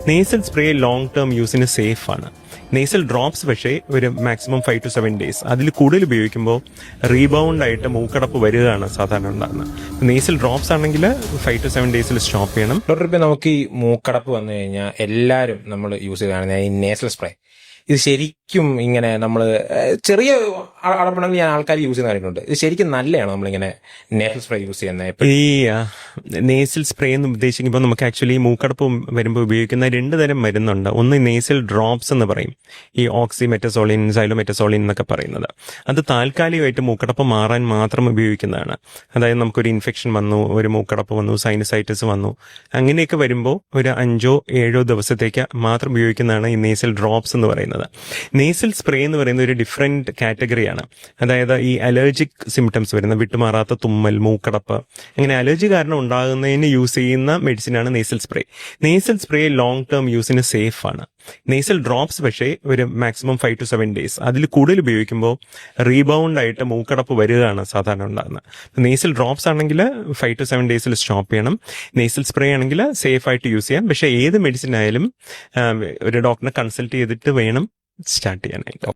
Nasal spray long term യൂസിന് safe ആണ്. Nasal drops പക്ഷേ ഒരു മാക്സിമം 5 to 7 days, അതിൽ കൂടുതൽ ഉപയോഗിക്കുമ്പോൾ റീബൗണ്ട് ആയിട്ട് മൂക്കടപ്പ് വരികയാണ് സാധാരണ ഉണ്ടാകുന്നത്. നേസൽ ഡ്രോപ്സ് ആണെങ്കിൽ 5 to 7 days സ്റ്റോപ്പ് ചെയ്യണം. ഡോക്ടർ, ഇപ്പം നമുക്ക് ഈ മൂക്കടപ്പ് വന്നു കഴിഞ്ഞാൽ എല്ലാവരും നമ്മൾ യൂസ് ചെയ്താണ് ഈ നേസൽ സ്പ്രേ. ഇത് ശരിക്കും ഇങ്ങനെ നമ്മൾ ചെറിയ അടപ്പണമെങ്കിൽ ഞാൻ ആൾക്കാർ യൂസ് ചെയ്യുന്ന കാര്യങ്ങളുണ്ട്. ഇത് ശരിക്കും നല്ലതാണോ നമ്മളിങ്ങനെ നേസൽ സ്പ്രേ യൂസ് ചെയ്യുന്നത്? ഈ നേസൽ സ്പ്രേ എന്ന് ഉദ്ദേശിക്കുമ്പോൾ നമുക്ക് ആക്ച്വലി മൂക്കടപ്പ് വരുമ്പോൾ ഉപയോഗിക്കുന്ന 2 തരം മരുന്നുണ്ട്. ഒന്ന് നേസൽ ഡ്രോപ്സ് എന്ന് പറയും, ഈ ഓക്സിമെറ്റസോളിൻ, സൈലോമെറ്റസോളിൻ എന്നൊക്കെ പറയുന്നത്. അത് താൽക്കാലികമായിട്ട് മൂക്കടപ്പ് മാറാൻ മാത്രം ഉപയോഗിക്കുന്നതാണ്. അതായത് നമുക്കൊരു ഇൻഫെക്ഷൻ വന്നു, ഒരു മൂക്കടപ്പ് വന്നു, സൈനസൈറ്റിസ് വന്നു, അങ്ങനെയൊക്കെ വരുമ്പോൾ ഒരു 5-7 ദിവസത്തേക്ക് മാത്രം ഉപയോഗിക്കുന്നതാണ് ഈ നേസൽ ഡ്രോപ്സ് എന്ന് പറയുന്നത്. നേസൽ സ്പ്രേ എന്ന് പറയുന്ന ഒരു ഡിഫറെന്റ് കാറ്റഗറിയാണ്. അതായത് ഈ അലർജിക് സിംറ്റംസ് വരുന്ന വിട്ടുമാറാത്ത തുമ്മൽ, മൂക്കടപ്പ്, അങ്ങനെ അലർജി കാരണം ഉണ്ടാകുന്നതിന് യൂസ് ചെയ്യുന്ന മെഡിസിനാണ് nasal spray. Nasal spray long term യൂസിന് സേഫ് ആണ്. നേസൽ ഡ്രോപ്സ് പക്ഷേ ഒരു മാക്സിമം 5 to 7 days, അതിൽ കൂടുതൽ ഉപയോഗിക്കുമ്പോൾ റീബൗണ്ട് ആയിട്ട് മൂക്കടപ്പ് വരികയാണ് സാധാരണ ഉണ്ടാകുന്നത്. നേസൽ ഡ്രോപ്സ് ആണെങ്കിൽ 5 to 7 days സ്റ്റോപ്പ് ചെയ്യണം. നേസൽ സ്പ്രേ ആണെങ്കിൽ സേഫ് ആയിട്ട് യൂസ് ചെയ്യാം. പക്ഷേ ഏത് മെഡിസിൻ ആയാലും ഒരു ഡോക്ടറിനെ കൺസൾട്ട് ചെയ്തിട്ട് വേണം സ്റ്റാർട്ട് ചെയ്യാനായിട്ട്.